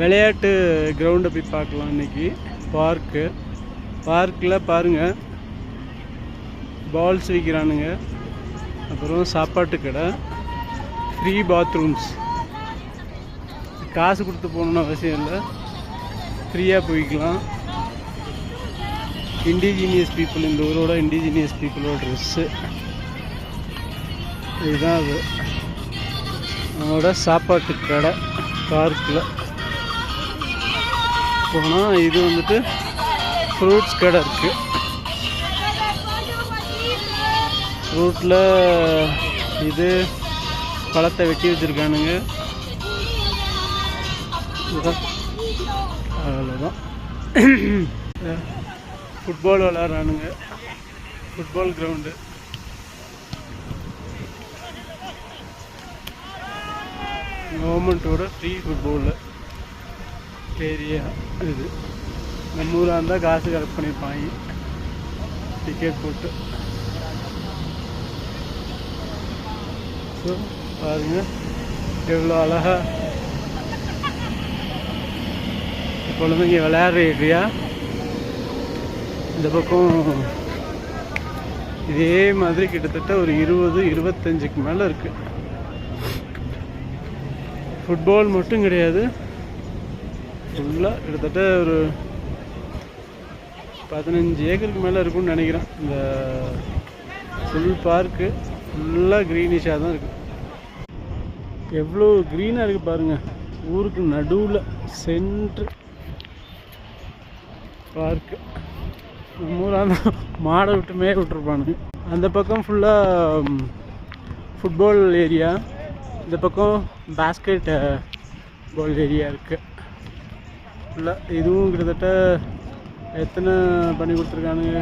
விளையாட்டு கிரவுண்டை போய் பார்க்கலாம். இன்றைக்கி பார்க்கில் பாருங்கள், பால்ஸ் விற்கிறானுங்க. அப்புறம் சாப்பாட்டு கடை, ஃப்ரீ பாத்ரூம்ஸ். காசு கொடுத்து போகணுன்னு அவசியம் இல்லை, ஃப்ரீயாக போய்க்கலாம். இண்டிஜினியஸ் பீப்புள், இந்த ஊரோட இண்டிஜினியஸ் பீப்புளோட ட்ரெஸ்ஸு இதுதான். அது நம்மளோட சாப்பாட்டு கடை. பார்க்கில் போனால் இது வந்துட்டு ஃப்ரூட்ஸ் கடை இருக்குது. ஃப்ரூட்டில் இது பழத்தை வெட்டி வச்சுருக்கானுங்க. அவ்வளோதான். ஃபுட்பால் விளாட்றானுங்க, ஃபுட்பால் கிரவுண்டு. கவர்மெண்ட்டோட ஃப்ரீ ஃபுட்பால் ஏரியா இது. நம்ம ஊராக இருந்தால் காசு கலெக்ட் பண்ணியிருப்பாங்க டிக்கெட் போட்டு. ஸோ பாருங்கள் எவ்வளோ அழகாக குழந்தைங்க விளையாடுற ஏரியா. இந்த பக்கம் இதே மாதிரி கிட்டத்தட்ட ஒரு 20-25க்கு மேலே இருக்குது. ஃபுட்பால் மட்டும் கிடையாது, ஃபுல்லாக கிட்டத்தட்ட ஒரு 15 ஏக்கருக்கு மேலே இருக்குன்னு நினைக்கிறேன். இந்த ஃபுல் பார்க்கு ஃபுல்லாக க்ரீனிஷாக தான் இருக்குது. எவ்வளோ க்ரீனாக இருக்குது பாருங்கள். ஊருக்கு நடுவில் சென்ட்ரு பார்க்கு. நம்ம ஊராக மாடை விட்டு மேய விட்டுருப்பானுங்க. அந்த பக்கம் ஃபுல்லாக ஃபுட்பால் ஏரியா, இந்த பக்கம் பேஸ்கெட் பால் ஏரியா இருக்குது ஃபுல்லாக. இதுவும் கிட்டத்தட்ட எத்தனை பண்ணி கொடுத்துருக்கானுங்க,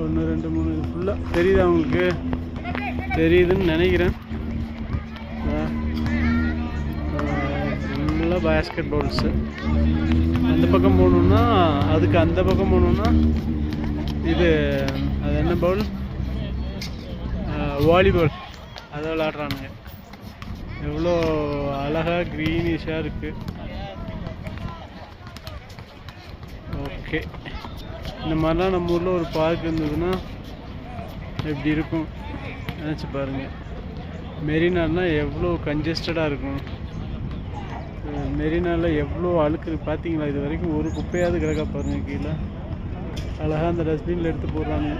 1 2 3 ஃபுல்லாக தெரியுது. அவங்களுக்கு தெரியுதுன்னு நினைக்கிறேன். ஃபுல்லாக பேஸ்கெட் பால்ஸு. அந்த பக்கம் போகணுன்னா, அதுக்கு அந்த பக்கம் போகணுன்னா இது அது என்ன பால், வாலிபால், அதை விளாட்றானுங்க. எவ்வளோ அழகாக க்ரீனிஷாக இருக்குது. ஓகே, இந்த மாதிரிலாம் நம்ம ஊரில் ஒரு பார்க் இருந்ததுன்னா எப்படி இருக்கும் நினச்சி பாருங்கள். மெரினான்னா எவ்வளோ கன்ஜஸ்டடாக இருக்கும். மெரினாவில் எவ்வளோ அழுக்கு பார்த்தீங்களா? இது வரைக்கும் ஒரு குப்பையாவது கிடக்கா பாருங்கள் கீழே. அழகாக அந்த டஸ்ட்பினில் எடுத்து போடுறாங்க.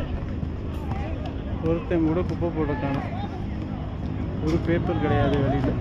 ஒருத்தன் கூட குப்பை போட காணோம். ஒரு பேப்பர் கிடையாது வெளியில்.